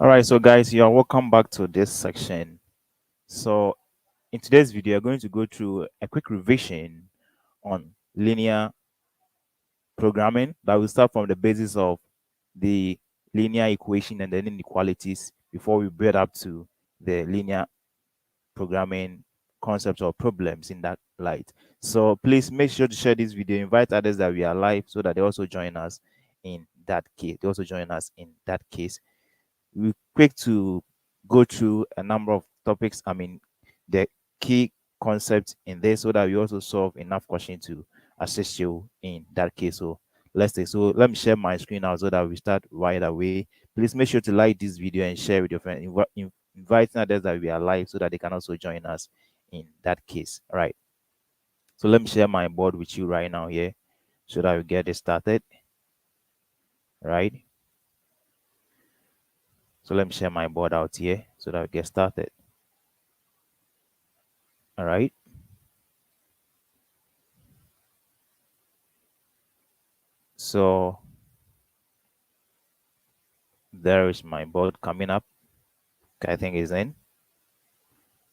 All right, so guys, you are welcome back to this section. So in today's video, we're going to go through a quick revision on linear programming that will start from the basis of the linear equation and then inequalities before we build up to the linear programming concepts or problems in that light. So please make sure to share this video, invite others that we are live so that they also join us in that case. They also join us in that case. We're quick to go through a number of topics. The key concepts in there so that we also solve enough questions to assist you in that case. So let me share my screen now so that we start right away. Please make sure to like this video and share with your friends, inviting others that we are live so that they can also join us in that case. All right. So let me share my board with you right now here so that we get it started. All right. So let me share my board out here so that we get started. All right. So there is my board coming up. Okay, I think it's in.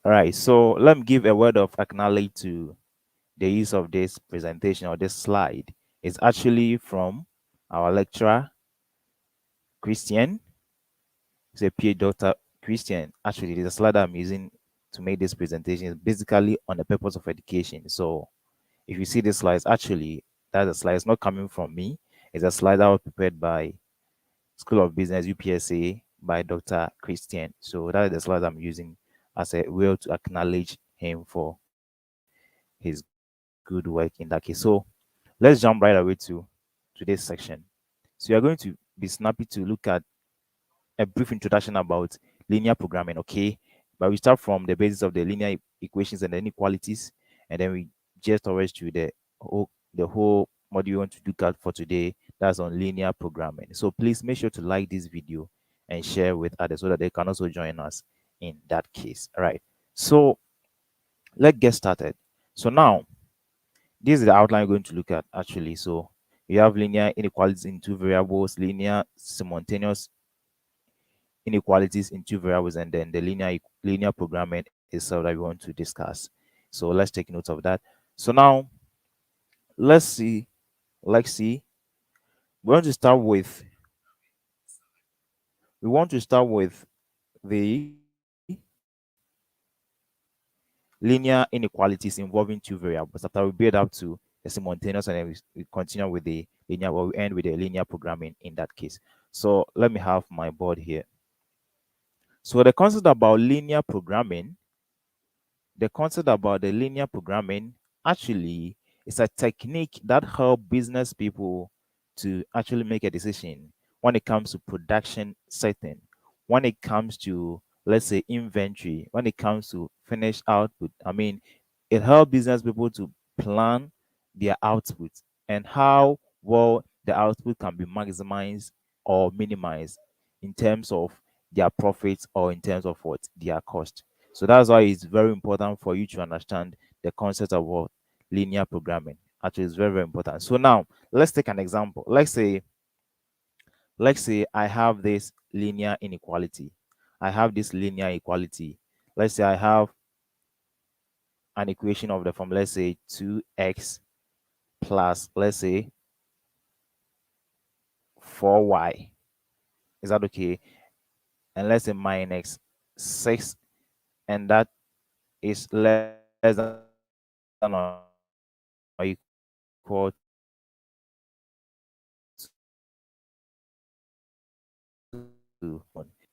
All right. So let me give a word of acknowledgement to the use of this presentation or this slide. It's actually from our lecturer, Christian. He's a PhD Dr. Christian. Actually, the slide I'm using to make this presentation is basically on the purpose of education. So if you see this slide, actually, that's a slide. It's not coming from me. It's a slide that was prepared by School of Business, UPSA, by Dr. Christian. So that is the slide I'm using as a way to acknowledge him for his good work in that case. So let's jump right away to today's section. So you're going to be snappy to look at a brief introduction about linear programming, okay? But we start from the basis of the linear equations and the inequalities, and then we just towards to the whole module we want to look at for today. That's on linear programming. So please make sure to like this video and share with others so that they can also join us in that case. All right. So let's get started. So now this is the outline we're going to look at actually. So we have linear inequalities in two variables, linear simultaneous inequalities in two variables, and then the linear programming itself that we want to discuss. So let's take note of that. So now let's see. Let's see. We want to start with we want to start with the linear inequalities involving two variables. After we build up to the simultaneous, and then we continue with the linear, or we end with the linear programming in that case. So let me have my board here. So the concept about the linear programming actually is a technique that help business people to actually make a decision when it comes to production setting, when it comes to, let's say, inventory, when it comes to finished output. It helps business people to plan their output and how well the output can be maximized or minimized in terms of their profits or in terms of what their cost. So that's why it's very important for you to understand the concept of what linear programming. Actually, it's very, very important. So now let's take an example. Let's say I have this linear inequality. I have this linear equality. Let's say I have an equation of the form, let's say 2x plus, let's say 4y. Is that okay? And let's say minus 6, and that is less than or equal to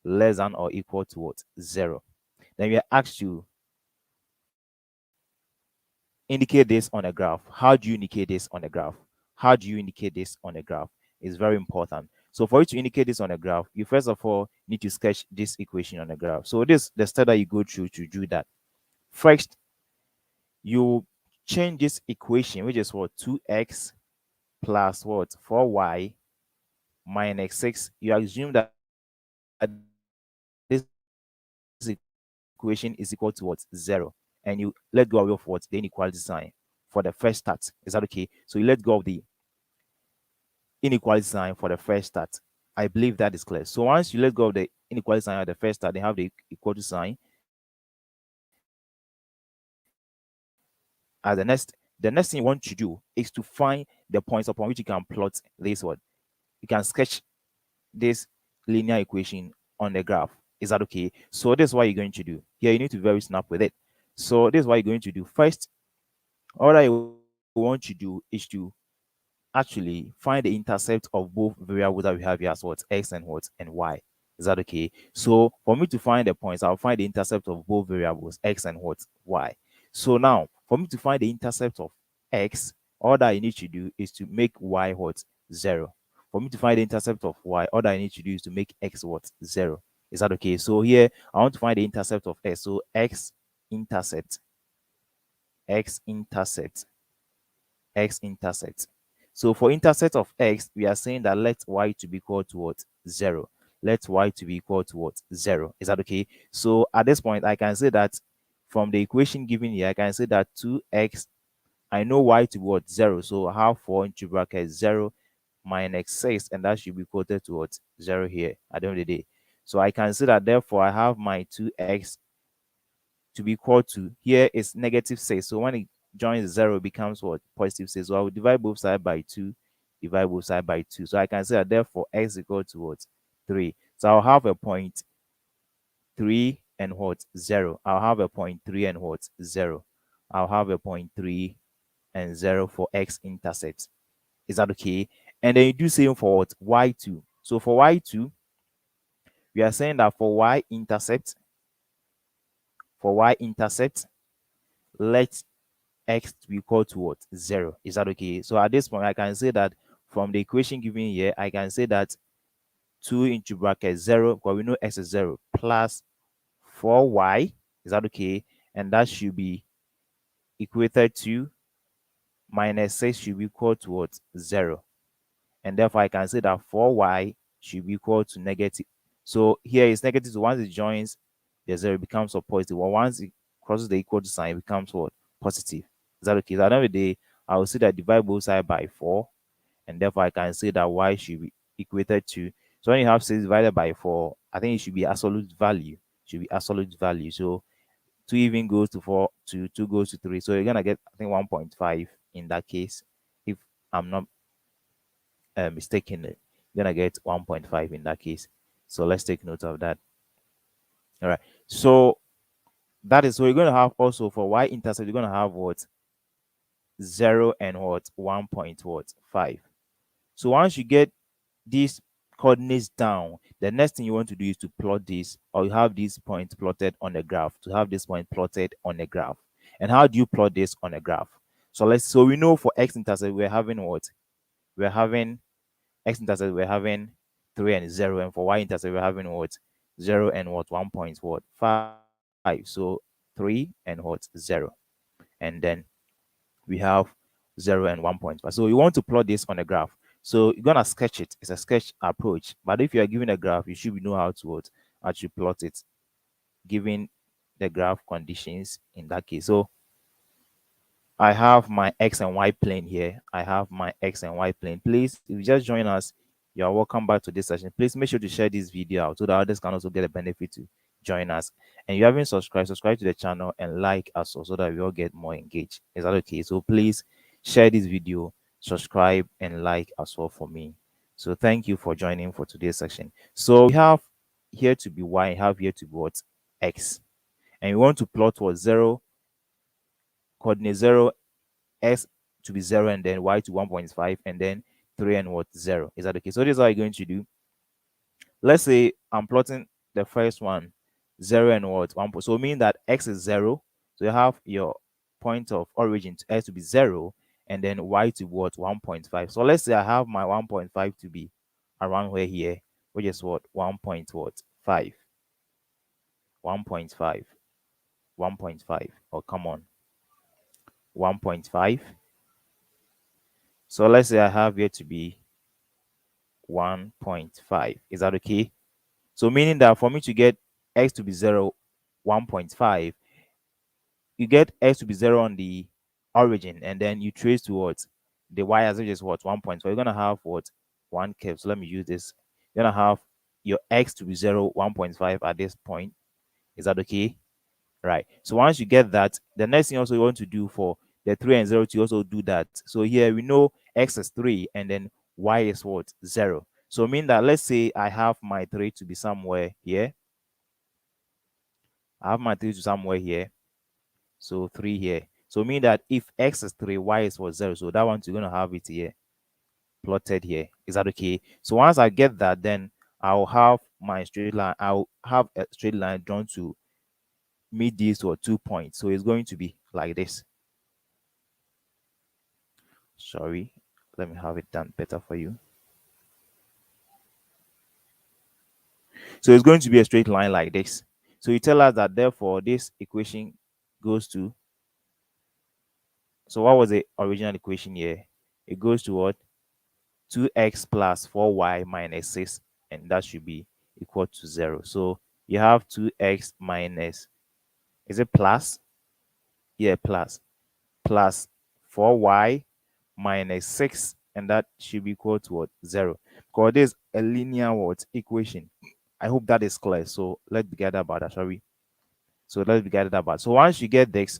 less than or equal to what? 0. Then we are asked to indicate this on a graph. How do you indicate this on a graph? How do you indicate this on a graph? It's very important. So for you to indicate this on a graph, you first of all need to sketch this equation on a graph. So this the step that you go through to do that. First, you change this equation, which is what? 2x plus what? 4y minus 6. You assume that this equation is equal to what? 0. And you let go of what? The inequality sign for the first start. Is that okay? So you let go of the inequality sign for the first start. I believe that is clear. So once you let go of the inequality sign at the first start, they have the equal to sign. As the next thing you want to do is to find the points upon which you can plot this one. You can sketch this linear equation on the graph. Is that okay? So this is what you're going to do. Here you need to be very snap with it. So this is what you're going to do. First, all that you want to do is to actually find the intercept of both variables that we have here as what x and what and y. Is that okay? So for me to find the points, I'll find the intercept of both variables x and what y. So now for me to find the intercept of x, all that I need to do is to make y what 0. For me to find the intercept of y, all that I need to do is to make x what 0. Is that okay? So here I want to find the intercept of x. So intercept x intercept x intercept. So for intercept of x, we are saying that let y to be equal to what 0. Let y to be equal to what 0. Is that okay? So at this point, I can say that from the equation given here, I can say that 2x, I know y to be what 0. So I have 4 into bracket 0 minus 6, and that should be equal to what 0 here at the end of the day. So I can say that therefore I have my 2x to be equal to, here is negative 6. So when it joins 0, it becomes what? Positive 6. So I will divide both sides by 2, divide both sides by 2. So I can say that therefore x is equal to what? 3. So I'll have a point 3 and what? 0. I'll have a point 3 and what? 0. I'll have a point 3 and 0 for x intercept. Is that okay? And then you do same for what? Y2. So for y2, we are saying that for y intercept, let x to be equal to what? 0. Is that okay? So at this point, I can say that from the equation given here, I can say that 2 into bracket 0, because we know x is 0, plus 4y. Is that okay? And that should be equated to minus 6 should be equal to what? 0. And therefore, I can say that 4y should be equal to negative. So here is negative. So once it joins the 0, it becomes a positive. Or once it crosses the equal to sign, it becomes what? Positive. Is that okay? So at the end of the day, I will say that divide both sides by 4, and therefore I can say that y should be equated to. So when you have 6 divided by 4, I think it should be absolute value. Should be absolute value. So 2 even goes to 4, 2 goes to 3. So you're gonna get, I think, 1.5 in that case. If I'm not mistaken, you're gonna get 1.5 in that case. So let's take note of that. All right. So that is, so you're going to have also for y intercept, you're going to have what? 0 and what? 1.5. So once you get these coordinates down, the next thing you want to do is to plot this, or you have this point plotted on the graph, to have this point plotted on the graph. And how do you plot this on a graph? So we know for x-intercept, we're having what? We're having x-intercept, we're having 3 and 0, and for y-intercept, we're having what? 0 and what? 1.5. So 3 and what? 0. And then we have 0 and 1.5. So you want to plot this on a graph. So you're gonna sketch it. It's a sketch approach. But if you are given a graph, you should know how to what? Actually plot it, given the graph conditions in that case. So I have my x and y plane here. I have my x and y plane. Please, if you just join us, you are welcome back to this session. Please make sure to share this video out so that others can also get a benefit to join us. And if you haven't subscribed, subscribe to the channel and like us so that we all get more engaged. Is that okay? So please share this video, subscribe, and like as well for me. So thank you for joining for today's session. So we have here to be y, have here to be what? X. And we want to plot what? 0, coordinate 0, x to be 0, and then y to 1.5, and then 3 and what? 0. Is that okay? So this is how you're going to do. Let's say I'm plotting the first one, 0 and what? 1. So meaning that x is 0. So you have your point of origin to x to be 0, and then y to what? 1.5. So let's say I have my 1.5 to be around where here, which is what? 1.5. 1.5. 1.5. Oh, come on. 1.5. So let's say I have here to be 1.5. Is that okay? So meaning that for me to get x to be 0, 1.5, you get x to be 0 on the origin, and then you trace towards the y as which is what? 1.5. You're gonna have what? One curve. So let me use this you're gonna have your x to be 0, 1.5 at this point. Is that okay? Right. So once you get that, the next thing also you want to do for the 3 and 0 to also do that. So here we know x is 3 and then y is what? 0. So mean that, let's say I have my 3 to be somewhere here. I have my 3 to somewhere here. So 3 here. So mean that if x is 3, y is what? 0. So that one you're going to have it here, plotted here. Is that okay? So once I get that, then I'll have my straight line. I'll have a straight line drawn to meet these or 2 points. So it's going to be like this. Sorry, let me have it done better for you. So it's going to be a straight line like this. So you tell us that therefore this equation goes to, so what was the original equation here? It goes to what? 2x plus 4y minus 6, and that should be equal to 0. So you have 2x minus, is it plus? Yeah, plus 4y minus 6, and that should be equal to what? 0. Because this is a linear what? Equation. I hope that is clear. So let's be gathered about that, shall we? So let's be gathered about. So once you get this,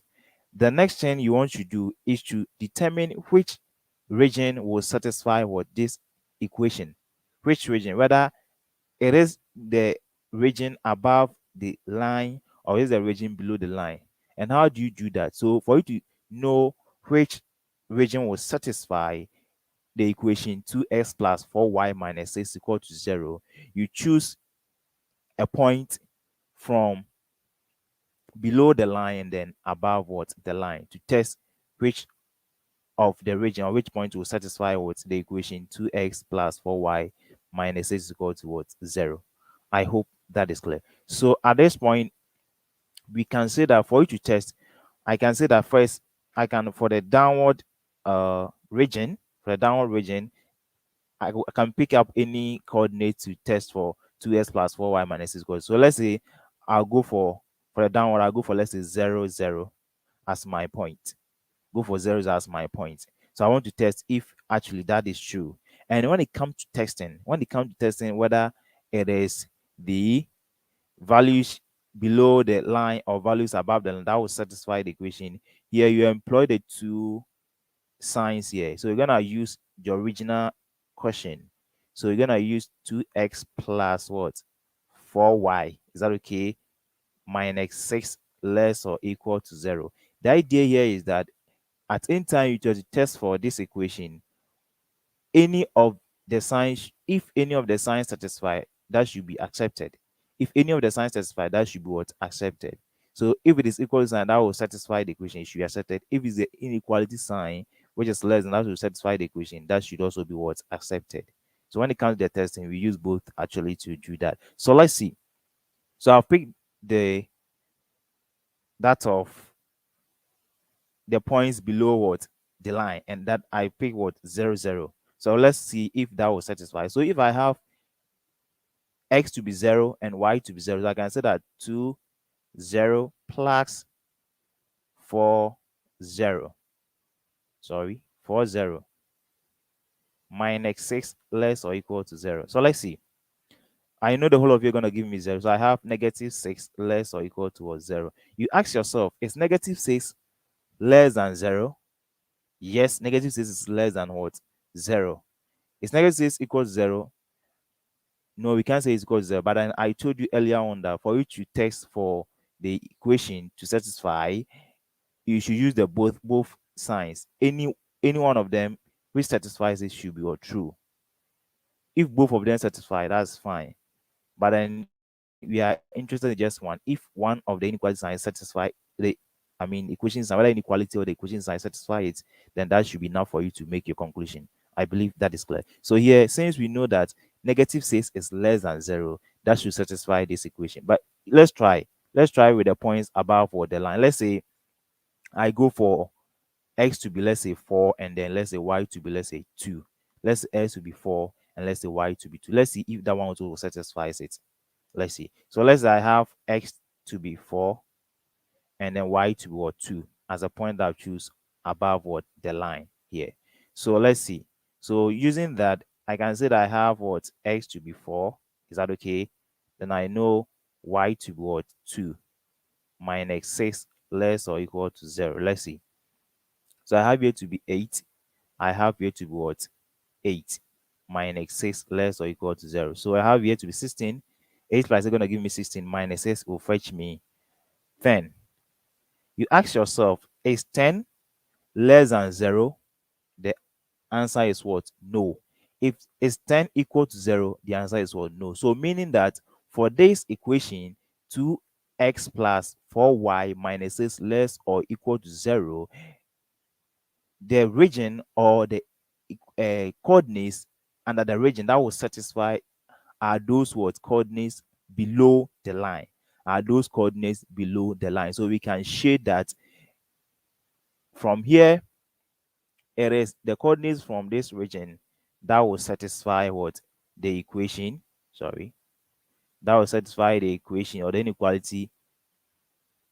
the next thing you want to do is to determine which region will satisfy what this equation. Which region, whether it is the region above the line or is the region below the line. And how do you do that? So for you to know which region will satisfy the equation 2x plus 4y minus 6 equal to 0, you choose a point from below the line and then above what? The line, to test which of the region or which point will satisfy what? The equation 2x plus 4y minus 6 is equal to what? 0. I hope that is clear. So at this point, we can say that for you to test, I can say that first, I can, for the downward region, I can pick up any coordinate to test for 2x plus 4y minus 6 equals. So let's say I'll go for the downward, I'll go for, let's say, 0, 0 as my point. Go for 0 as my point. So I want to test if actually that is true. And when it comes to testing, whether it is the values below the line or values above the line that will satisfy the equation, here you employ the two signs here. So you're gonna use the original question. So you're gonna use 2x plus what? 4y. Is that okay? Minus 6 less or equal to 0. The idea here is that at any time you just test for this equation, any of the signs, if any of the signs satisfy, that should be accepted. If any of the signs satisfy, that should be what? Accepted. So if it is equal sign, that will satisfy the equation, it should be accepted. If it's the inequality sign, which is less than, that will satisfy the equation, that should also be what? Accepted. So when it comes to the testing, we use both actually to do that. So let's see. So I'll pick that of the points below what? The line, and that I pick what? 0, 0. So let's see if that will satisfy. So if I have x to be 0 and y to be 0, so I can say that 2, 0 plus 4, 0. Sorry, 4, 0 minus 6 less or equal to 0. So let's see. I know the whole of you are going to give me 0. So I have negative 6 less or equal to 0. You ask yourself, is negative 6 less than 0? Yes, negative 6 is less than what? 0. Is negative 6 equals 0? No, we can't say it's equal to 0. But then I told you earlier on that for you to test for the equation to satisfy, you should use the both signs. Any one of them which satisfies it should be or true. If both of them satisfy, that's fine. But then we are interested in just one. If one of the inequality signs satisfy the, equation sign, whether inequality or the equation sign satisfy it, then that should be enough for you to make your conclusion. I believe that is clear. So here, since we know that negative 6 is less than 0, that should satisfy this equation. But let's try. Let's try with the points above or the line. Let's say I go for x to be, let's say, 4, and then let's say y to be, let's say, 2. Let's say x to be 4, and let's say y to be 2. Let's see if that one also satisfies it. Let's see. So let's say I have x to be 4 and then y to be what? 2 as a point that I choose above what? The line here. So let's see. So using that, I can say that I have what? X to be 4. Is that okay? Then I know y to be what? 2 minus 6 less or equal to 0. Let's see. So I have here to be 8. I have here to be what? 8 minus 6 less or equal to 0. So I have here to be 16. 8 plus is going to give me 16 minus 6 will fetch me 10. You ask yourself, is 10 less than 0? The answer is what? No. If it's 10 equal to 0, the answer is what? No. So meaning that for this equation, 2x plus 4y minus 6 less or equal to 0, the region or the coordinates under the region that will satisfy are those what coordinates below the line. Are those coordinates below the line? So we can shade that from here. It is the coordinates from this region that will satisfy what? The equation. Sorry. That will satisfy the equation or the inequality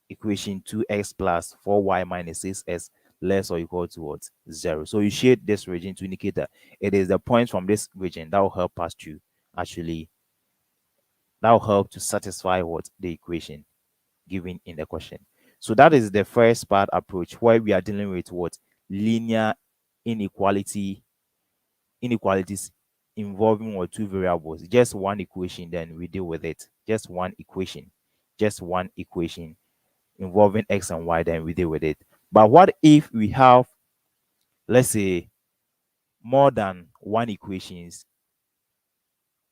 equation 2x plus 4y minus 6s less or equal to what? 0. So you shade this region to indicate that it is the points from this region that will help us to actually, that will help to satisfy what? The equation given in the question. So that is the first part approach where we are dealing with what? Linear inequalities involving what? Two variables. Just one equation, then we deal with it. Just one equation. Just one equation involving x and y, then we deal with it. But what if we have, let's say, more than one equations?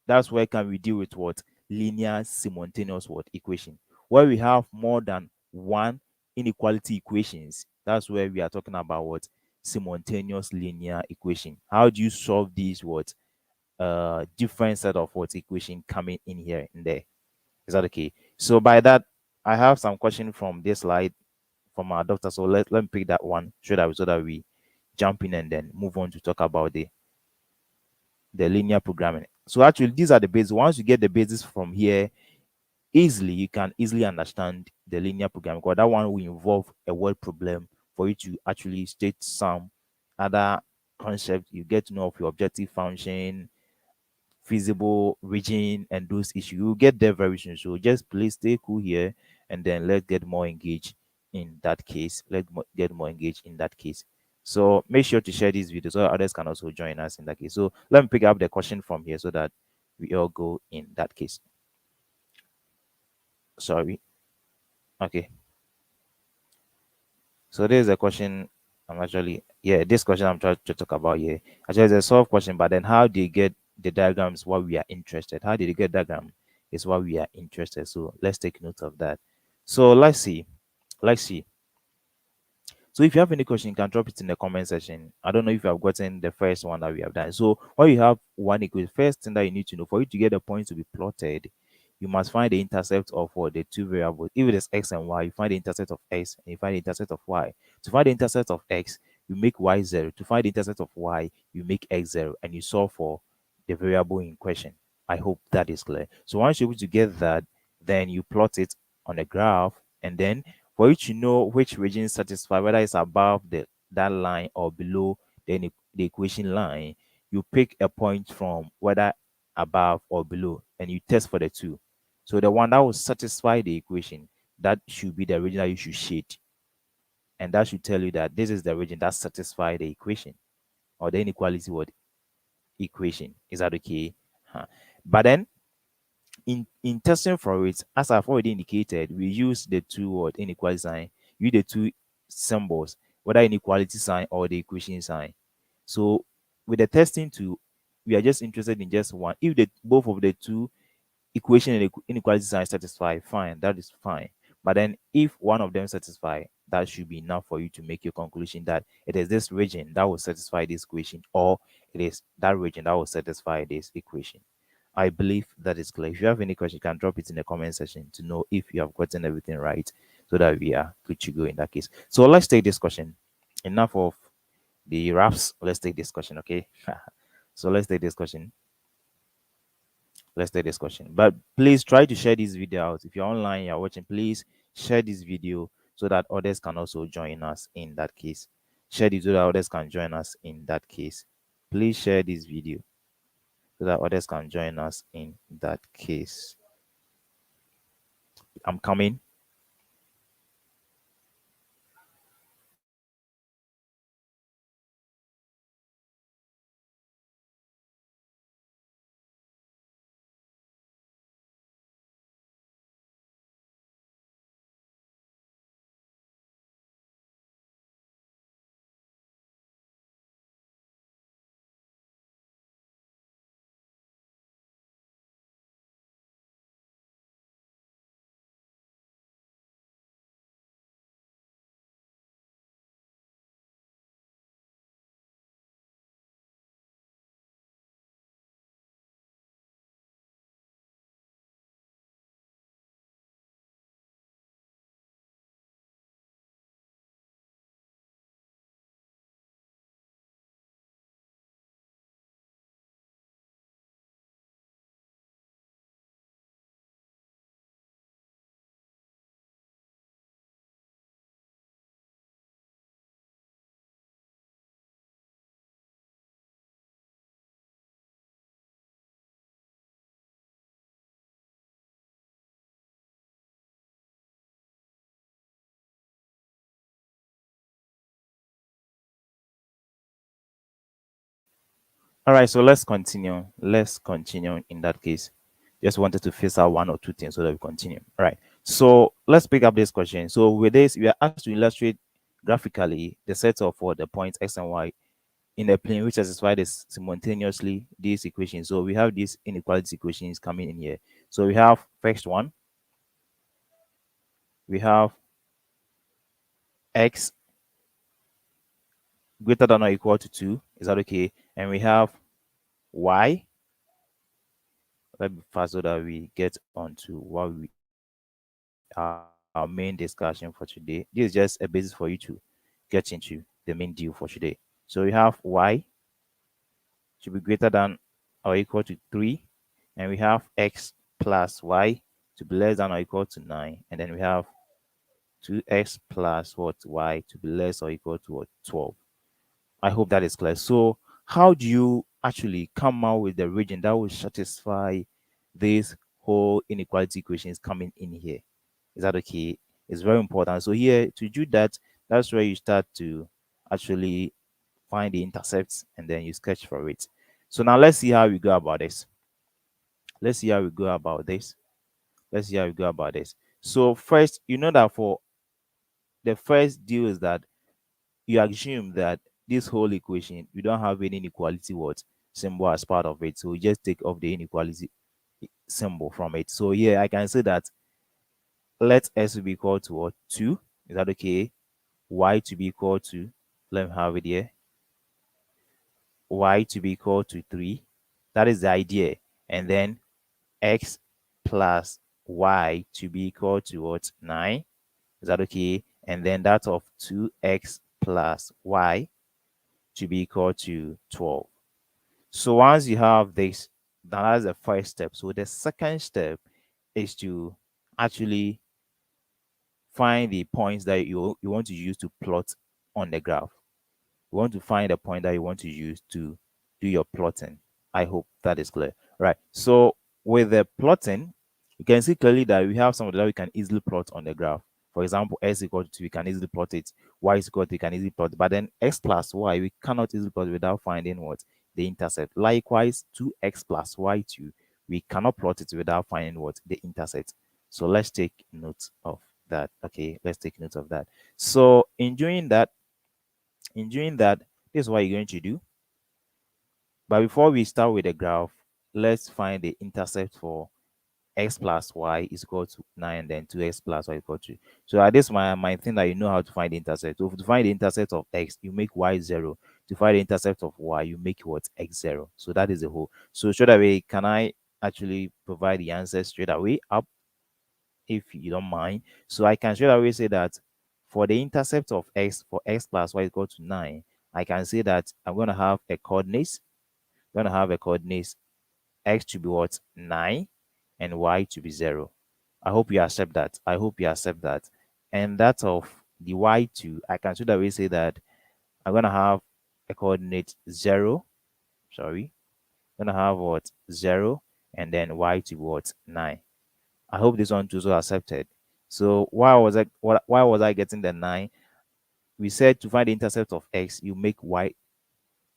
That's where can we deal with what? Linear simultaneous what? Equation. Where we have more than one inequality equations, that's where we are talking about what? Simultaneous linear equation. How do you solve these what? Different set of what equation coming in here and there? Is that okay? So by that, I have some question from this slide from our doctor. So let me pick that one so that we jump in and then move on to talk about the linear programming. So actually, these are the basics. Once you get the basis from here easily, you can easily understand the linear programming, because that one will involve a word problem for you to actually state some other concepts. You get to know of your objective function, feasible region, and those issues. You'll get there very soon. So just please stay cool here, and then let's get more engaged in that case. Get more engaged in that case. So make sure to share this video so others can also join us in that case. So let me pick up the question from here so that we all go in that case. Sorry. Okay. So there's a question this question I'm trying to talk about here. Actually, it's a solved question, but then how do you get the diagrams what we are interested? How did you get diagram is what we are interested. So let's take note of that. So let's see. Let's see. So if you have any question, you can drop it in the comment section. I don't know if you have gotten the first one that we have done. So when you have one equation, first thing that you need to know for you to get the points to be plotted, you must find the intercept of what? The two variables. If it is x and y, you find the intercept of x and you find the intercept of y. To find the intercept of x, you make y 0. To find the intercept of y, you make x 0, and you solve for the variable in question. I hope that is clear. So once you're able to get that, then you plot it on a graph, and then for you to know which region satisfy, whether it's above that line or below the equation line, you pick a point from whether above or below, and you test for the two. So the one that will satisfy the equation, that should be the region that you should shade. And that should tell you that this is the region that satisfies the equation or the inequality what equation. Is that okay? But then in testing for it, as I've already indicated, we use the two word inequality sign, use the two symbols, whether inequality sign or the equation sign. So with the testing tool, we are just interested in just one. If the both of the two equation and inequality sign satisfy, fine, that is fine. But then if one of them satisfy, that should be enough for you to make your conclusion that it is this region that will satisfy this equation, or it is that region that will satisfy this equation. I believe that is clear. If you have any question, you can drop it in the comment section to know if you have gotten everything right so that we are good to go in that case. So let's take this question. Enough of the raps. Let's take this question, okay? So let's take this question. Let's take this question. But please try to share this video out. If you're online, you're watching, please share this video so that others can also join us in that case. Share this so that others can join us in that case. Please share this video. so that others can join us in that case. I'm coming. All right, so let's continue. Let's continue in that case. Just wanted to face out one or two things so that we continue. All right. So let's pick up this question. So with this, we are asked to illustrate graphically the set of what the points x and y in a plane which satisfy this simultaneously these equations. So we have these inequality equations coming in here. So we have first one, we have x greater than or equal to 2. Is that okay? And we have y. Let me fast so that we get on to what we our main discussion for today. This is just a basis for you to get into the main deal for today. So we have y should be greater than or equal to 3, and we have x plus y to be less than or equal to 9, and then we have 2x plus what y to be less or equal to what 12. I hope that is clear. So how do you actually come out with the region that will satisfy these whole inequality equations coming in here? Is that okay? It's very important. So here to do that, that's where you start to actually find the intercepts and then you sketch for it. So now let's see how we go about this. Let's see how we go about this. Let's see how we go about this. So first, you know that for the first deal is that you assume that this whole equation, you don't have any inequality what symbol as part of it. So you just take off the inequality symbol from it. So here I can say that let s be equal to what 2. Is that okay? Y to be equal to, let me have it here, y to be equal to 3. That is the idea. And then x plus y to be equal to what 9. Is that okay? And then that of 2x plus y to be equal to 12. So once you have this, that's the first step. So the second step is to actually find the points that you want to use to plot on the graph. You want to find a point that you want to use to do your plotting. I hope that is clear. Right. So with the plotting, you can see clearly that we have something that we can easily plot on the graph. For example, x equal to 2, we can easily plot it. Y is equal to, we can easily plot it. But then x plus y, we cannot easily plot without finding what? The intercept. Likewise, 2x plus y2, we cannot plot it without finding what? The intercept. So let's take note of that. Okay, let's take note of that. So in doing that, this is what you're going to do. But before we start with the graph, let's find the intercept for x plus y is equal to 9, and then 2x plus y equal to. So at this my thing that you know how to find the intercept. So to find the intercept of x, you make y 0. To find the intercept of y, you make what? X 0. So that is the whole. So straight away, can I actually provide the answer straight away up, if you don't mind? So I can straight away say that for the intercept of x, for x plus y equal to 9, I can say that I'm going to have a coordinates. I'm going to have a coordinates x to be what? 9, and y to be 0. I hope you accept that. I hope you accept that. And that of the y2, I can straight away say that I'm going to have a coordinate 0. Sorry. Gonna have what? 0, and then y to be what? 9. I hope this one too so accepted. So why was I getting the 9? We said to find the intercept of x, you make y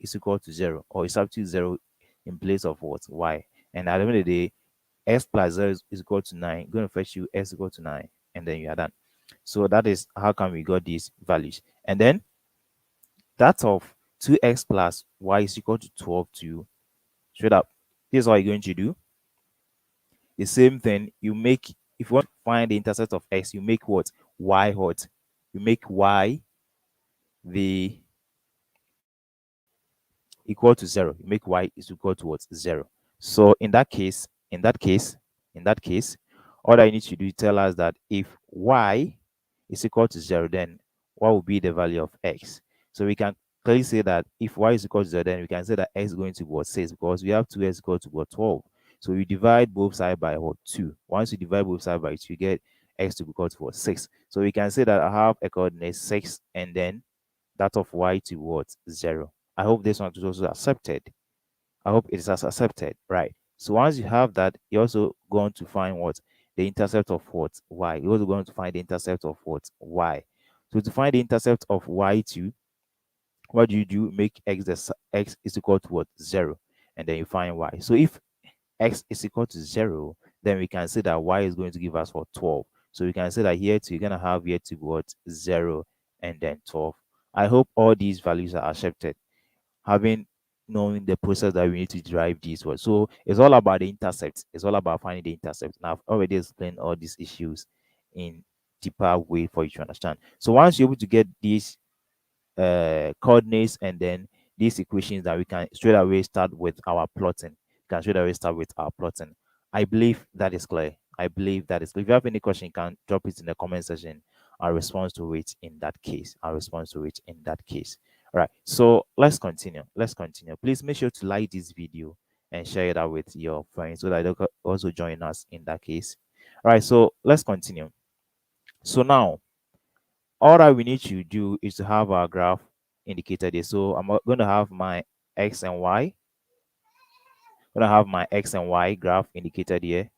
is equal to 0, or you substitute 0 in place of what? Y. And at the end of the day, x plus 0 is equal to 9. Going to fetch you x equal to 9, and then you are done. So that is how come we got these values. And then that of 2x plus y is equal to 12 to straight up. This is what you're going to do. The same thing, you make, if you want to find the intercept of x, you make what? Y what? You make y the equal to 0. You make y is equal to what? 0. So in that case, all I need to do is tell us that if y is equal to 0, then what will be the value of x? So we can clearly say that if y is equal to 0, then we can say that x is going to be what? 6, because we have 2x equal to what? 12. So we divide both sides by what? 2. Once you divide both sides by 2, you get x to be equal to what? 6. So we can say that I have a coordinate 6, and then that of y to what? 0. I hope this one is also accepted. I hope it is accepted, right? So once you have that, you're also going to find what? The intercept of what? Y. You're also going to find the intercept of what? Y. So to find the intercept of y2, what do? Make x is equal to what? 0. And then you find y. So if x is equal to 0, then we can say that y is going to give us what? 12. So we can say that here too, you're going to have here to what? 0 and then 12. I hope all these values are accepted, having knowing the process that we need to derive these words. So it's all about the intercept. It's all about finding the intercept. Now I've already explained all these issues in deeper way for you to understand. So once you're able to get these coordinates and then these equations, that we can straight away start with our plotting. We can straight away start with our plotting. I believe that is clear. I believe that is clear. If you have any question, you can drop it in the comment section. I'll respond to it in that case. I'll respond to it in that case. All right. So let's continue. Let's continue. Please make sure to like this video and share it out with your friends so that they can also join us in that case. All right. So let's continue. So now all that we need to do is to have our graph indicated here. So I'm going to have my x and y. I'm going to have my x and y graph indicated here.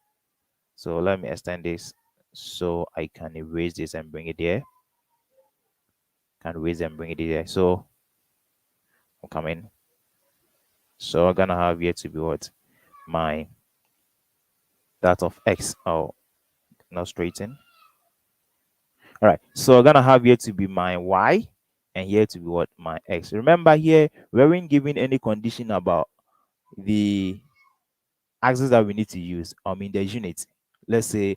So let me extend this so I can erase this and bring it there. Can erase and bring it there. So I'll come in. So I'm going to have here to be what? My that of x. Oh, not straighten. All right. So I'm going to have here to be my y and here to be what? My x. Remember here, we weren't given any condition about the axis that we need to use, the unit. Let's say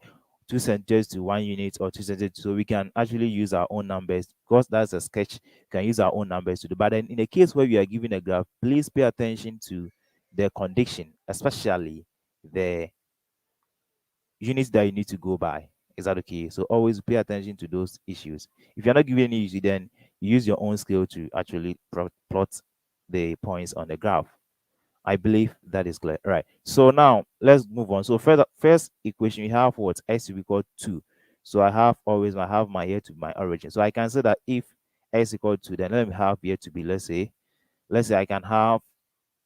2 centimeters to 1 unit or 2 centimeters. So we can actually use our own numbers because that's a sketch. We can use our own numbers to do. But then in a case where we are given a graph, please pay attention to the condition, especially the units that you need to go by. Is that okay? So always pay attention to those issues. If you're not given any issue, then use your own skill to actually plot the points on the graph. I believe that is clear. Right. So now let's move on. So first equation, we have what? X to be equal to 2. So I have my here to be my origin. So I can say that if x equal to 2, then let me have here to be, let's say I can have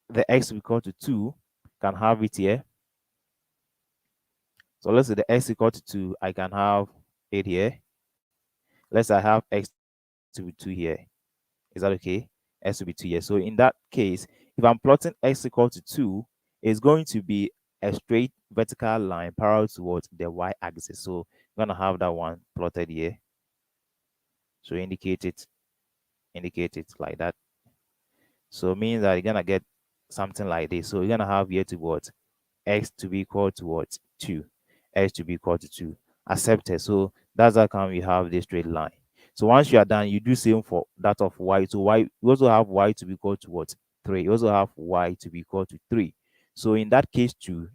the x to be equal to 2, can have it here. So let's say the x equal to 2, I can have it here. Let's say I have x to be 2 here. Is that okay? S to be 2 here. So in that case, if I'm plotting x equal to 2, it's going to be a straight vertical line parallel towards the y-axis. So I'm going to have that one plotted here. So indicate it like that. So it means that you're going to get something like this. So you're going to have here to what? X to be equal to what? 2. X to be equal to 2. Accepted. So that's how come we have this straight line. So once you are done, you do same for that of y. So y, you also have y to be equal to what? 3. You also have y to be equal to 3. So in that case too,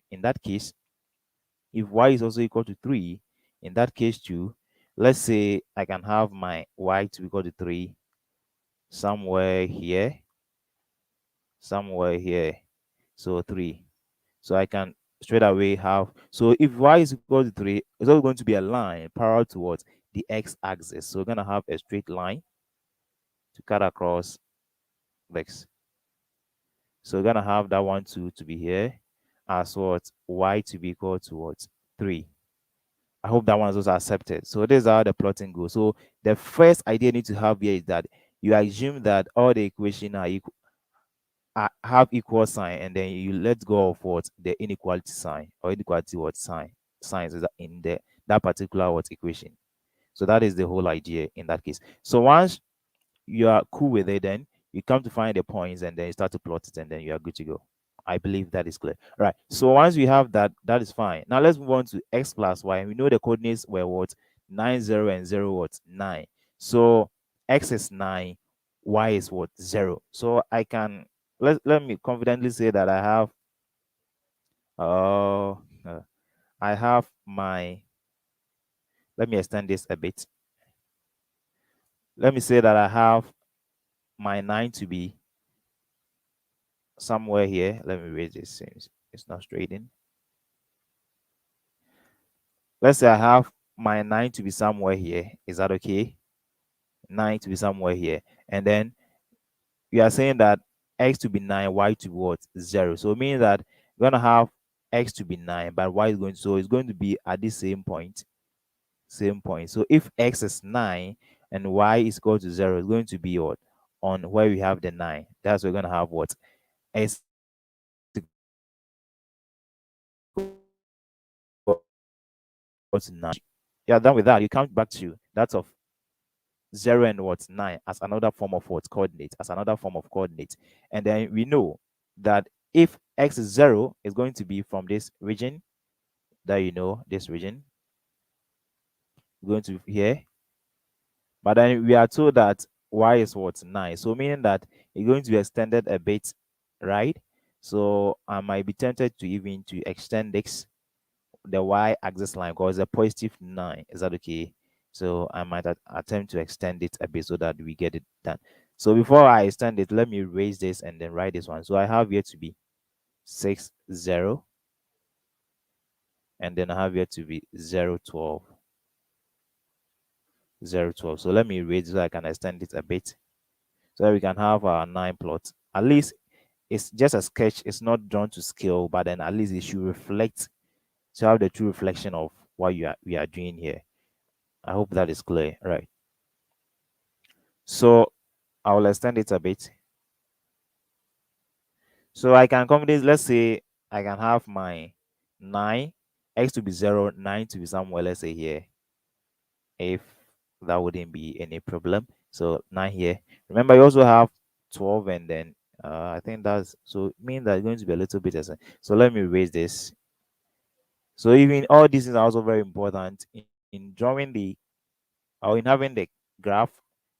if y is also equal to 3, in that case too, let's say I can have my y to be equal to 3 somewhere here, so 3. So I can straight away have, so if y is equal to 3, it's also going to be a line parallel towards the x-axis. So we're going to have a straight line to cut across this. So we're gonna have that 1, 2 to be here, as what y to be equal to what 3. I hope that one is also accepted. So this is how the plotting goes. So the first idea you need to have here is that you assume that all the equations are equal, have equal sign, and then you let go of what the inequality sign, or inequality what signs is in that particular what equation. So that is the whole idea in that case. So once you are cool with it, then you come to find the points, and then you start to plot it, and then you are good to go. I believe that is clear. All right. So once we have that, that is fine. Now let's move on to x plus y. We know the coordinates were what 9, 0, and 0 what 9. So x is 9, y is what 0. So I can let me confidently say that uh, uh, I have my, let me extend this a bit. Let me say that I have my 9 to be somewhere here. Let me raise this since it's not straight in. Let's say I have my 9 to be somewhere here. Is that okay? 9 to be somewhere here. And then we are saying that x to be 9, y to be what? 0. So it means that we're going to have x to be 9, but y is going to, so it's going to be at the same point. Same point. So if x is 9 and y is equal to 0, it's going to be what? On where we have the 9. That's we're going to have what? X equals to 9. Yeah, done with that. You count back to that's of 0 and what 9 as another form of what coordinate, as another form of coordinate. And then we know that if x is 0, is going to be from this region, that you know, this region going to here. But then we are told that y is what 9, so meaning that it's going to be extended a bit, right? So I might be tempted to even to extend this, the y-axis line, because a positive 9. Is that okay? So I might attempt to extend it a bit so that we get it done. So before I extend it, let me erase this and then write this one. So I have here to be 6, 0, and then I have here to be 0, 12, 0, 12. So let me erase so I can extend it a bit so that we can have our 9 plot. At least it's just a sketch. It's not drawn to scale, but then at least it should reflect, to have the true reflection of what we are doing here. I hope that is clear. Right. So I will extend it a bit. So I can accommodate, let's say I can have my 9, x to be 0, 9 to be somewhere, let's say here, if that wouldn't be any problem. So 9 here. Remember, you also have 12, and then I think that's, so it means that it's going to be a little bit as so let me erase this. So even all these things are also very important in drawing the, or in having the graph.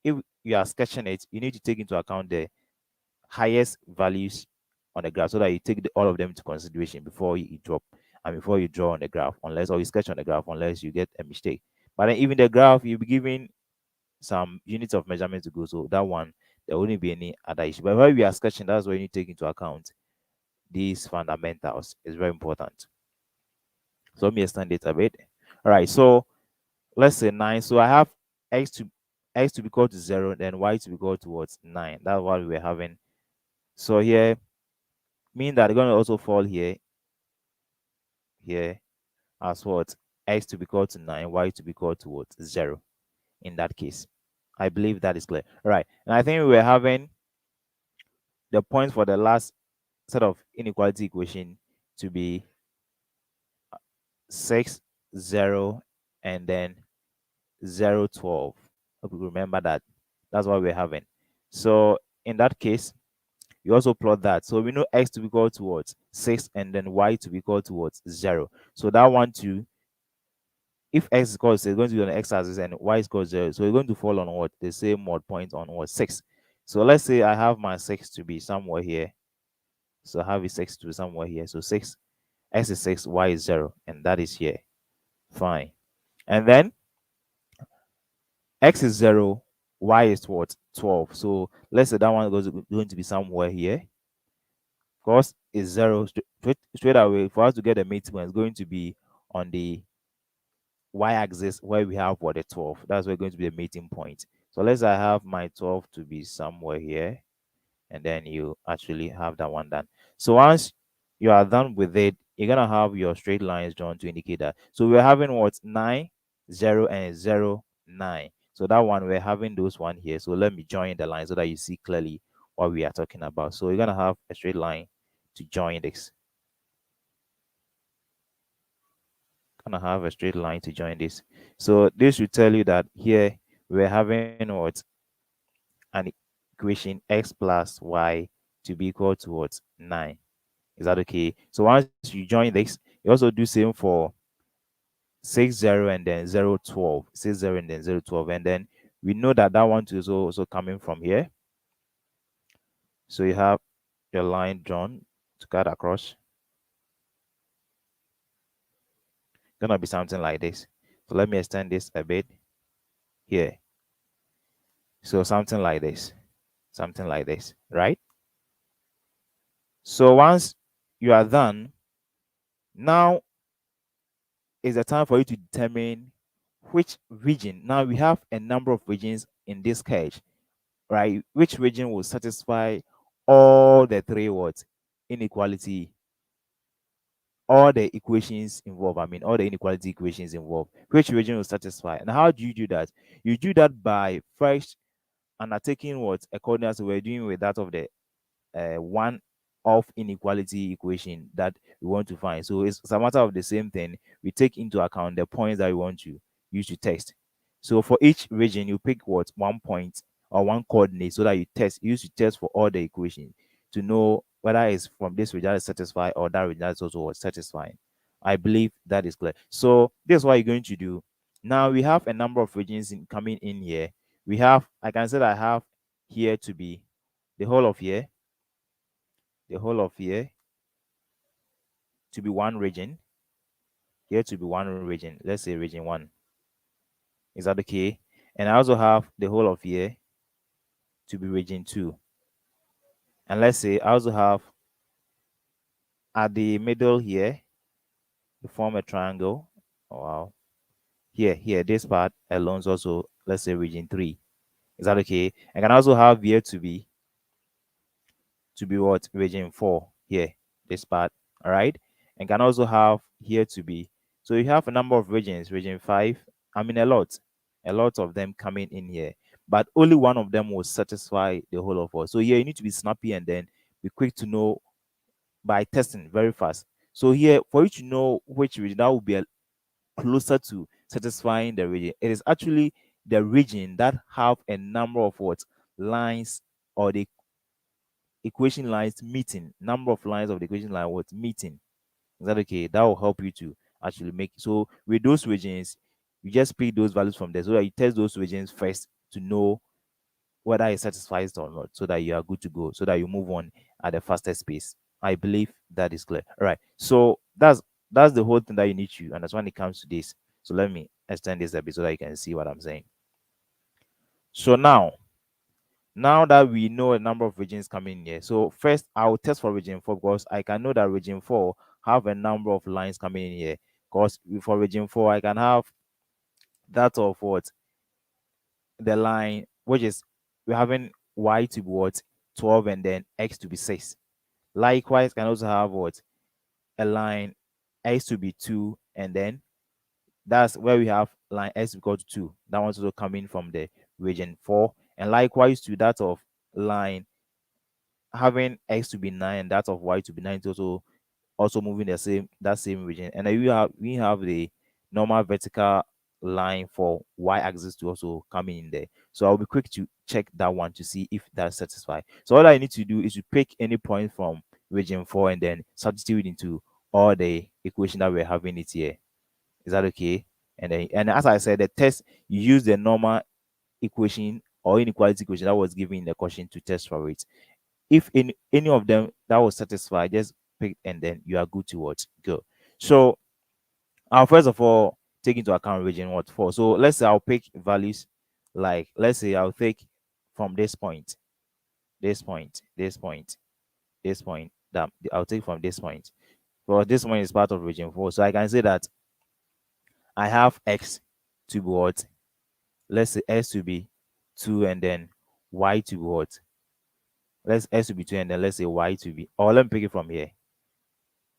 If you are sketching it, you need to take into account the highest values on the graph so that you take all of them into consideration before you drop and before you draw on the graph, unless, or you sketch on the graph, unless you get a mistake. But then even the graph, you'll be given some units of measurement to go, so that one there wouldn't be any other issue. But when we are sketching, that's where you need to take into account these fundamentals. It's very important. So let me extend it a bit. All right, so let's say 9. So I have x to be equal to 0, then y to be equal to what 9. That's what we were having. So here mean that they're going to also fall here as what? X to be equal to 9, y to be equal to what? 0 in that case. I believe that is clear. All right. And I think we were having the points for the last set of inequality equation to be 6, 0, and then 0, 12. Hope you remember that. That's what we're having. So in that case, you also plot that. So we know x to be equal to what? 6, and then y to be equal to what? 0. So that one too, if x is equal to 6, it's going to be on the x-axis, and y is equal to 0. So it's going to fall on what? The same mod point on what? 6. So let's say I have my 6 to be somewhere here. So I have a 6 to be somewhere here. So 6, x is 6, y is 0, and that is here. Fine. And then x is 0, y is what? 12. So let's say that one is going to be somewhere here. Of course, is 0 straight away. For us to get the midpoint, it's going to be on the y-axis where we have what? The 12. That's where going to be the meeting point. So let's say I have my 12 to be somewhere here. and then you actually have that one done. So once you are done with it, you're gonna have your straight lines drawn to indicate that. So we're having what 9, 0, and 0, 9. So that one we're having those one here. So let me join the line so that you see clearly what we are talking about. So you're gonna have a straight line to join this. Gonna have a straight line to join this. So this will tell you that here we're having what an equation x plus y to be equal to what 9. Is that okay? So once you join this, you also do same for 6 0 and then 0 12, 6 0 and then 0 12, and then we know that that one is also coming from here. So you have your line drawn to cut across. Gonna be something like this. So let me extend this a bit here. So something like this, right? So once you are done, now is the time for you to determine which region. Now we have a number of regions in this sketch, right? Which region will satisfy all the three words inequality, all the equations involved. I mean, all the inequality equations involved. Which region will satisfy? And how do you do that? You do that by first undertaking what a coordinate we're doing with that of the one of inequality equation that we want to find. So it's a matter of the same thing. We take into account the points that we want to use to test. So for each region, you pick what 1 point or one coordinate so that you use to test for all the equations to know whether it's from this region that is satisfied or that region that is also satisfying. I believe that is clear. So this is what you're going to do. Now we have a number of regions coming in here. We have, I can say that I have here to be the whole of here, the whole of here to be one region, here to be one region. Let's say region 1. Is that okay? And I also have the whole of here to be region 2. And let's say I also have at the middle here to form a triangle. Oh, wow. Here, this part alone is also, let's say, region 3. Is that okay? I can also have here to be what? Region 4 here, this part. All right. And can also have here to be. So you have a number of regions, region 5. I mean, a lot of them coming in here, but only one of them will satisfy the whole of us. So here you need to be snappy and then be quick to know by testing very fast. So here, for you to know which region that will be closer to satisfying the region, it is actually the region that have a number of what lines or the equation lines meeting, number of lines of the equation line what meeting. Is that okay? That will help you to actually make. So with those regions, you just pick those values from there so that you test those regions first to know whether it satisfies or not, so that you are good to go, so that you move on at the fastest pace. I believe that is clear. All right. So that's the whole thing that you need to, and that's when it comes to this. So let me extend this a bit so that you can see what I'm saying. So now that we know a number of regions coming here, so first I'll test for region 4 because I can know that region 4 have a number of lines coming in here. Because for region 4, I can have that of what the line, which is we're having y to be what 12 and then x to be 6. Likewise, can also have what a line x to be 2 and then that's where we have line x equal to 2. That one's also coming from the region 4. And likewise to that of line having x to be 9 and that of y to be 9 is also moving that same region. And then we have the normal vertical line for y axis to also come in there. So I'll be quick to check that one to see if that's satisfied. So all I need to do is to pick any point from region 4 and then substitute into all the equation that we're having it here. Is that okay? And as I said, the test, you use the normal equation or inequality equation that was given in the question to test for it. If in any of them that will satisfy, just pick and then you are good to what go. So I'll first of all take into account region what 4. So let's say I'll pick values like, let's say I'll take from this point, this point, this point, this point, that I'll take from this point. Well, this one is part of region 4. So I can say that I have x to be what? Let's say x to be 2 and then y to be what? Let's x to be 2 and then let's say y to be, or let me pick it from here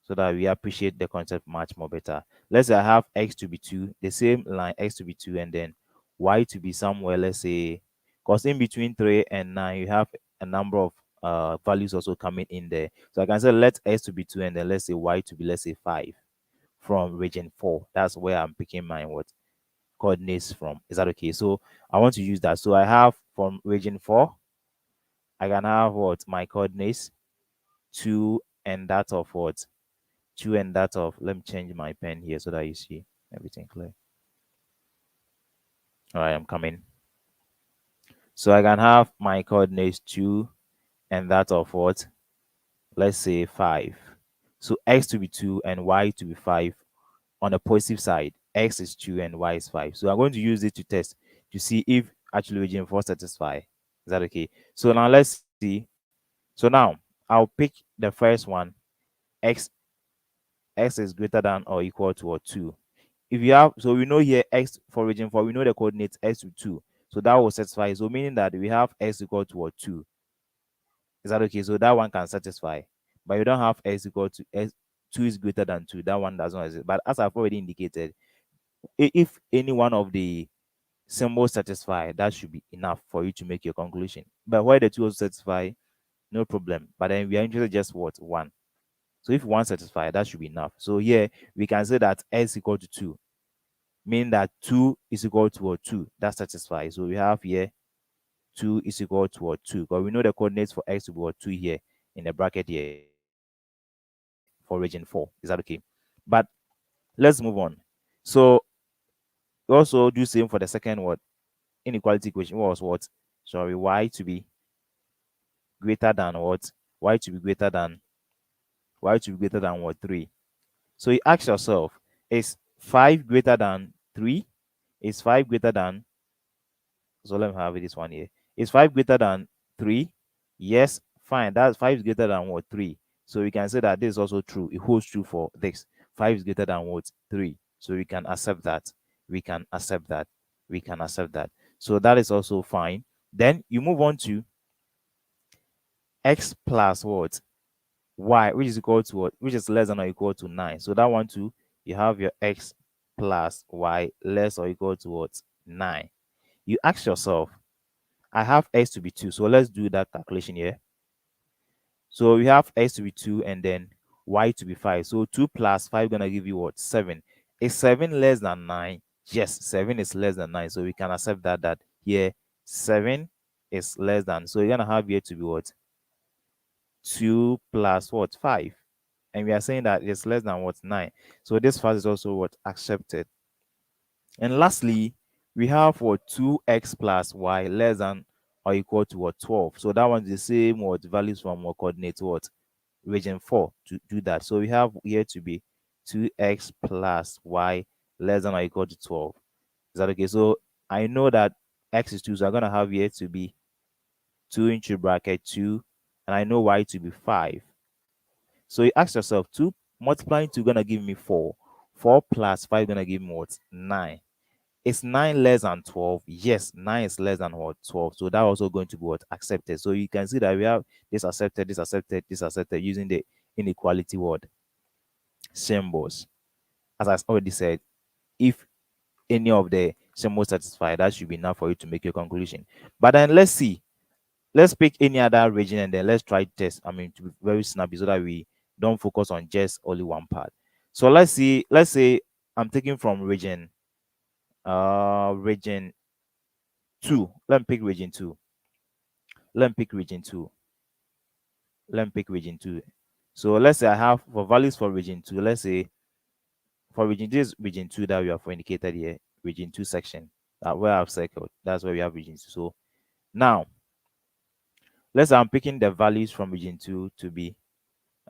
so that we appreciate the concept much more better. Let's say I have x to be 2, the same line, x to be 2, and then y to be somewhere, let's say, because in between 3 and 9, you have a number of values also coming in there. So I can say let x to be 2, and then let's say y to be, let's say, 5 from region 4. That's where I'm picking my what coordinates from. Is that okay? So I want to use that. So I have from region 4, I can have what my coordinates 2 and that of what 2 and that of, let me change my pen here so that you see everything clear. All right, I'm coming. So I can have my coordinates 2 and that of what, let's say 5. So x to be 2 and y to be 5 on the positive side. X is 2 and y is 5. So I'm going to use it to test to see if actually region 4 satisfy. Is that okay? So now let's see. So now I'll pick the first one. X x is greater than or equal to or 2. If you have, so we know here x for region 4, we know the coordinates x to 2. So that will satisfy. So meaning that we have x equal to or 2. Is that okay? So that one can satisfy. But you don't have x equal to x, 2 is greater than 2. That one does not exist. But as I've already indicated, if any one of the symbols satisfy, that should be enough for you to make your conclusion. But why the two also satisfy, no problem. But then we are interested just what? One. So if one satisfy, that should be enough. So here we can say that x equal to 2, meaning that 2 is equal to what? 2. That satisfies. So we have here 2 is equal to what? 2. Because we know the coordinates for x to be what? 2 here in the bracket here for region 4. Is that okay? But let's move on. So we also do same for the second what? Inequality equation was what? Sorry, y to be greater than what? Y to be greater than what? 3. So you ask yourself, is 5 greater than 3? Is 5 greater than, so let me have this one here. Is 5 greater than 3? Yes, fine. That's 5 is greater than what? 3. So we can say that this is also true. It holds true for this. 5 is greater than what? 3. So we can accept that. We can accept that. We can accept that. So that is also fine. Then you move on to x plus what? Y, which is equal to what? Which is less than or equal to 9. So that one too, you have your x plus y less or equal to what? 9. You ask yourself, I have x to be 2. So let's do that calculation here. So we have x to be 2 and then y to be 5. So 2 plus 5 gonna give you what? 7. Is 7 less than 9? Yes, 7 is less than 9. So we can accept that here 7 is less than. So you're gonna have here to be what? 2 plus what? 5. And we are saying that it's less than what? 9. So this first is also what? Accepted. And lastly, we have what? 2x plus y less than or equal to what? 12. So that one's the same what? Values from what coordinate what? Region 4 to do that. So we have here to be 2x plus y less than or equal to 12. Is that okay? So I know that x is 2, so I'm going to have here to be 2 into bracket 2, and I know y to be 5. So you ask yourself, 2 multiplying 2 gonna give me 4. 4 plus 5 gonna give me what? 9. Is 9 less than 12? Yes, 9 is less than what? 12. So that also going to be what? Accepted. So you can see that we have this accepted, this accepted, this accepted using the inequality word symbols. As I already said, if any of the symbols satisfy, that should be enough for you to make your conclusion. But then let's see. Let's pick any other region and then let's try test. I mean, to be very snappy so that we don't focus on just only one part. So let's see. Let's say I'm taking from region 2. Let me pick region 2. Let me pick region 2. Let me pick region 2. So let's say I have for values for region 2. Let's say for region, this is region 2 that we have indicated here. Region 2 section that where I've circled. That's where we have region 2. So now let's say I'm picking the values from region 2 to be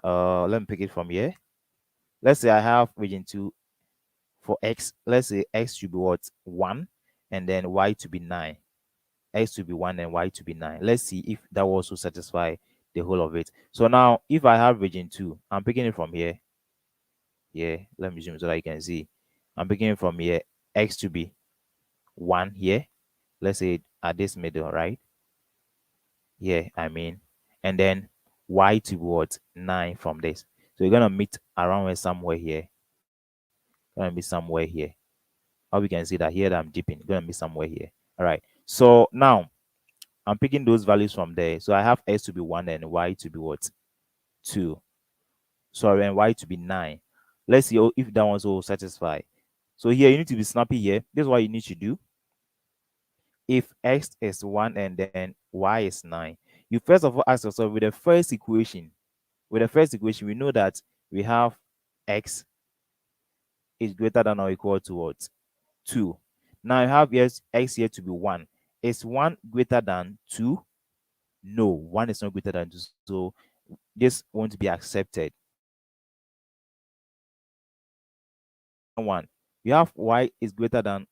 let me pick it from here. Let's say I have region 2 for x. Let's say x should be what? 1 and then y to be 9. X to be 1 and y to be 9. Let's see if that will also satisfy the whole of it. So now if I have region 2, I'm picking it from here. Yeah, let me zoom so that you can see. I'm picking it from here. X to be 1 here. Let's say at this middle, right? Yeah, I mean and then y to be what 9 from this. So you're gonna meet around here somewhere here. Gonna be somewhere here. How we can see that here that I'm dipping, gonna be somewhere here. All right. So now I'm picking those values from there. So I have x to be 1 and y to be what 2. Sorry, and y to be 9. Let's see if that one's will satisfy. So here you need to be snappy here. This is what you need to do. If x is 1 and then y is 9, you first of all ask yourself with the first equation, we know that we have x is greater than or equal to what? 2. Now you have yes, x here to be 1. Is 1 greater than 2? No, 1 is not greater than 2. So this won't be accepted. Second one, you have y is greater than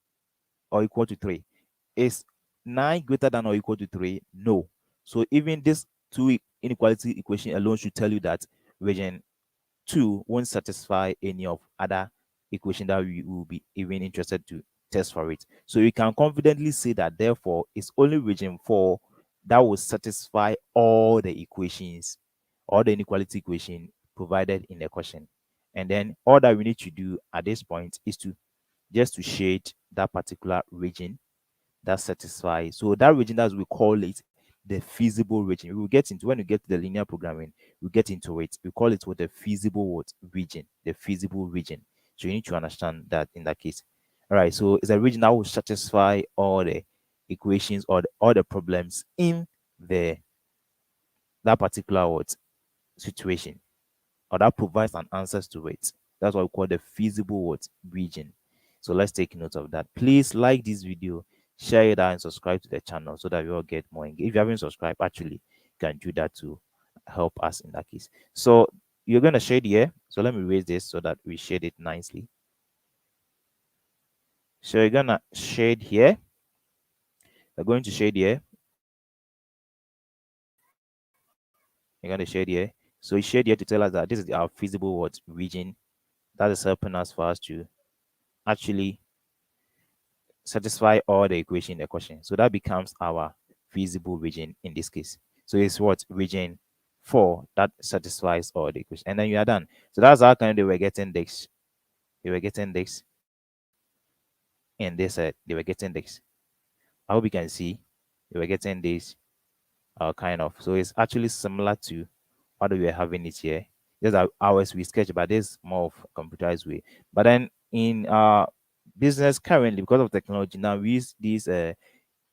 or equal to 3. Is 9 greater than or equal to 3? No. So even this two inequality equation alone should tell you that region 2 won't satisfy any of other equation that we will be even interested to test for it. So you can confidently say that therefore it's only region 4 that will satisfy all the equations, all the inequality equation provided in the question. And then all that we need to do at this point is to just to shade that particular region that satisfies. So that region, as we call it, the feasible region. We will get into when we get to the linear programming, we get into it. We call it what the feasible what region, the feasible region. So you need to understand that in that case. All right. So it's a region that will satisfy all the equations or all the problems in the that particular what situation, or that provides an answers to it. That's what we call the feasible what region. So let's take note of that. Please like this video, share it out, and subscribe to the channel so that we all get more engaged. If you haven't subscribed, actually, you can do that to help us in that case. So you're going to shade here. So let me raise this so that we shade it nicely. So you're going to shade here. We're going to shade here. You're going to shade here. So you shade here to tell us that this is our feasible what region that is helping us for us to actually satisfy all the equation in the question. So that becomes our feasible region in this case. So it's what region 4 that satisfies all the equation. And then you are done. So that's how kind of they were getting this. They were getting this. And they said they were getting this. I hope you can see they were getting this kind of. So it's actually similar to what we were having it here. These are ours we sketch, but this more of computerized way. But then in business currently, because of technology, now we use these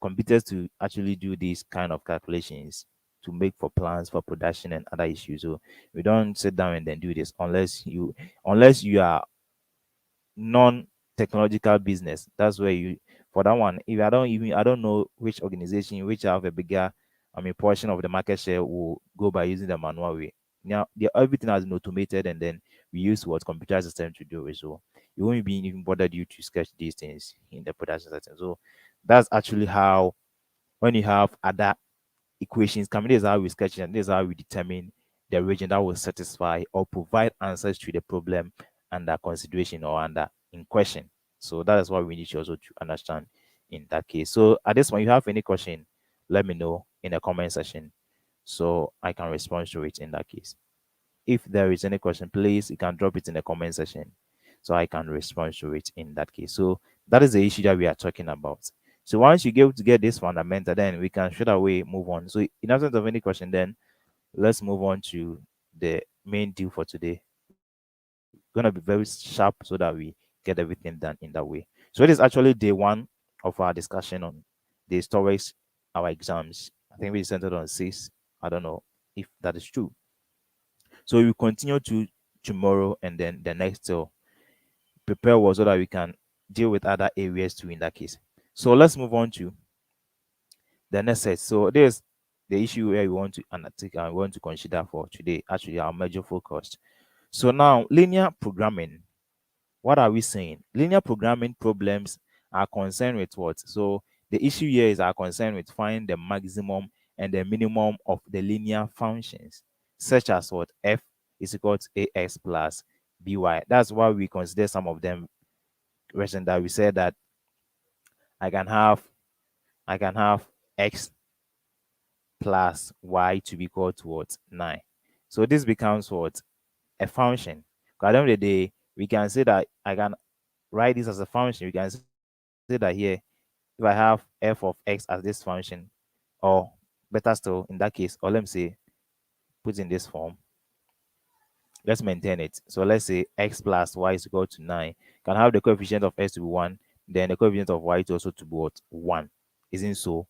computers to actually do these kind of calculations to make for plans for production and other issues. So we don't sit down and then do this unless you are non-technological business. That's where you for that one. If I don't know which organization which have a bigger portion of the market share will go by using the manual way. Now everything has been automated, and then we use what computer system to do it. So it won't be even bothered you to sketch these things in the production system. So that's actually how when you have other equations coming, this is how we sketch it, and this is how we determine the region that will satisfy or provide answers to the problem under consideration or under in question. So that is what we need to also to understand in that case. So at this point, you have any question, let me know in the comment section so I can respond to it in that case. If there is any question, please you can drop it in the comment section so I can respond to it in that case. So that is the issue that we are talking about. So once you get to get this fundamental, then we can straight away move on. So in absence of any question, then let's move on to the main deal for today. We're gonna be very sharp so that we get everything done in that way. So it is actually day one of our discussion on the stories, our exams. I think we centered on 6. I don't know if that is true. So we will continue to tomorrow and then the next till prepare was so that we can deal with other areas too in that case. So let's move on to the next set. So there's the issue where we want to undertake and we want to consider for today, actually our major focus. So now linear programming. What are we saying? Linear programming problems are concerned with what? So the issue here is our concern with finding the maximum and the minimum of the linear functions, such as what f is equal to ax plus by. That's why we consider some of them recent that we said that I can have x plus y to be equal to what? 9. So this becomes what? A function. 'Cause at the end of the day, we can say that I can write this as a function. We can say that here, if I have f of x as this function, or better still, in that case, or let me say, put in this form, let's maintain it. So let's say x plus y is equal to 9. Can have the coefficient of x to be 1, then the coefficient of y to also to be what? 1. Isn't so?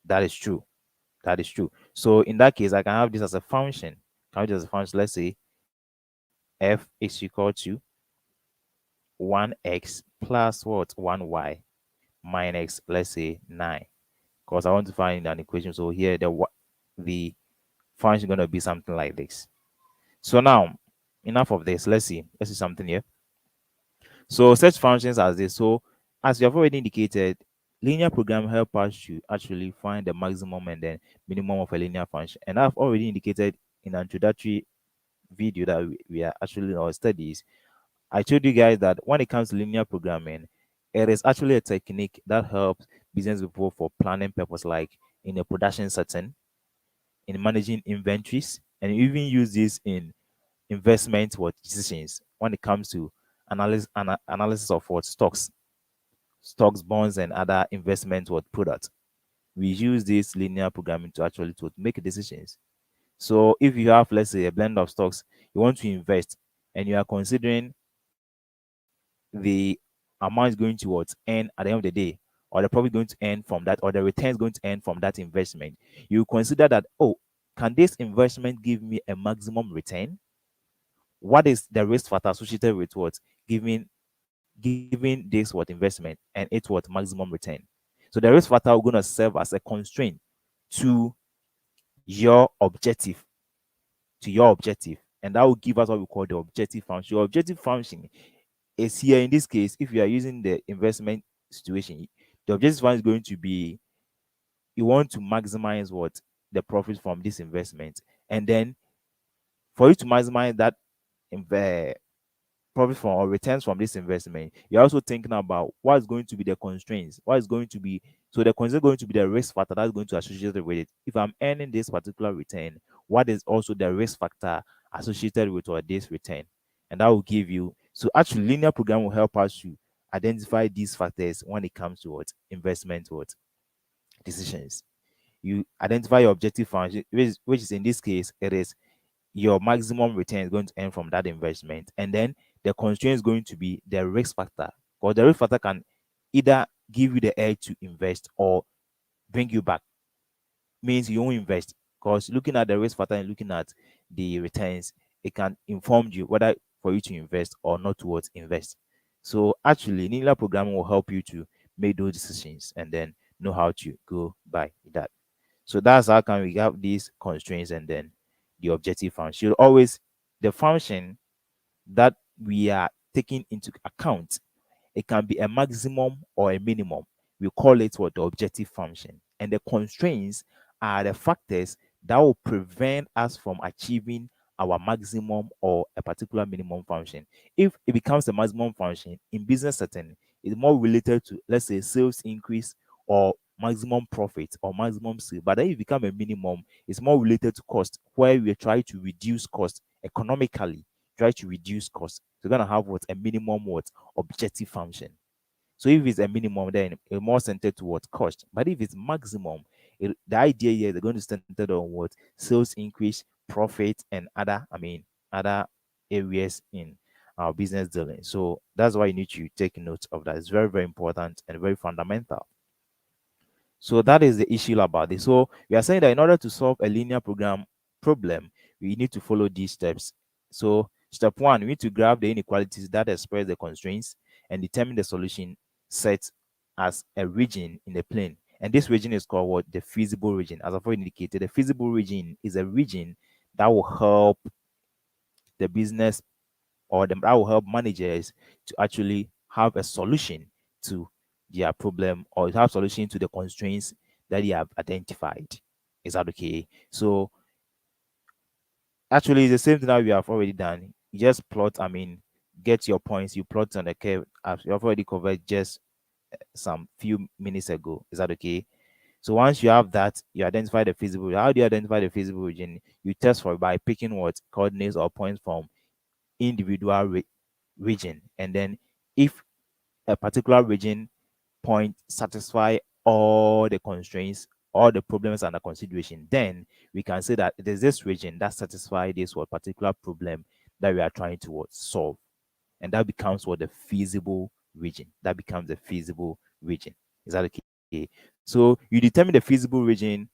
That is true. That is true. So in that case, I can have this as a function. Can have this as a function. Let's say f is equal to 1x plus what? 1y minus, let's say, 9. Because I want to find an equation. So here the function is going to be something like this. So now, enough of this. Let's see something here. So such functions as this. So as you have already indicated, linear program help us to actually find the maximum and then minimum of a linear function. And I've already indicated in an introductory video that we are actually in our studies. I told you guys that when it comes to linear programming, it is actually a technique that helps business people for planning purpose, like in a production setting, in managing inventories, and you even use this in investment what decisions when it comes to analysis of what stocks, bonds, and other investment what products. We use this linear programming to actually to make decisions. So if you have, let's say, a blend of stocks you want to invest, and you are considering the amount is going to what earn at the end of the day, or the profit going to earn from that, or the return is going to earn from that investment, you consider that, oh, can this investment give me a maximum return? What is the risk factor associated with what giving this what investment and it's what maximum return? So the risk factor are going to serve as a constraint to your objective, and that will give us what we call the objective function. Your objective function is here in this case. If you are using the investment situation, the objective function is going to be, you want to maximize what the profit from this investment, and then for you to maximize that profit from or returns from this investment, you're also thinking about what is going to be the constraints, what is going to be, so the constraint going to be the risk factor that's going to associate with it. If I'm earning this particular return, what is also the risk factor associated with or this return? And that will give you, so actually linear program will help us to identify these factors when it comes to what investment what decisions. You identify your objective function, which is in this case, it is your maximum return is going to earn from that investment. And then the constraint is going to be the risk factor, because the risk factor can either give you the edge to invest or bring you back. Means you won't invest, because looking at the risk factor and looking at the returns, it can inform you whether for you to invest or not towards invest. So actually, linear programming will help you to make those decisions and then know how to go by that. So that's how can we have these constraints and then the objective function. Should always, the function that we are taking into account, it can be a maximum or a minimum. We call it what? The objective function. And the constraints are the factors that will prevent us from achieving our maximum or a particular minimum function. If it becomes a maximum function in business setting, it's more related to, let's say, sales increase or maximum profit or maximum sale. But then if it become a minimum, it's more related to cost, where we try to reduce cost economically, try to reduce cost. So we're gonna have what? A minimum what? Objective function. So if it's a minimum, then it's more centered towards cost. But if it's maximum, the idea here they're going to center on what? Sales increase, profit, and other areas in our business dealing. So that's why you need to take note of that. It's very, very important and very fundamental. So that is the issue about this. So we are saying that in order to solve a linear program problem, we need to follow these steps. So step one, we need to graph the inequalities that express the constraints and determine the solution set as a region in the plane. And this region is called what? The feasible region. As I've already indicated, the feasible region is a region that will help the business that will help managers to actually have a solution to their problem, or have solution to the constraints that they have identified. Is that okay? So actually, it's the same thing that we have already done. You just plot, get your points, you plot on the curve. I've already covered just some few minutes ago. Is that okay? So once you have that, you identify the feasible. How do you identify the feasible region? You test for it by picking what coordinates or points from individual region, and then if a particular region point satisfy all the constraints, all the problems under consideration, then we can say that it is this region that satisfies this what particular problem that we are trying to solve, and that becomes what the feasible region. That becomes the feasible region. Is that okay? So you determine the feasible region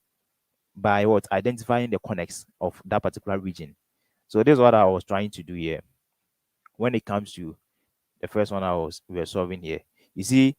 by what identifying the connects of that particular region. So this is what I was trying to do here when it comes to the first one we were solving here. You see,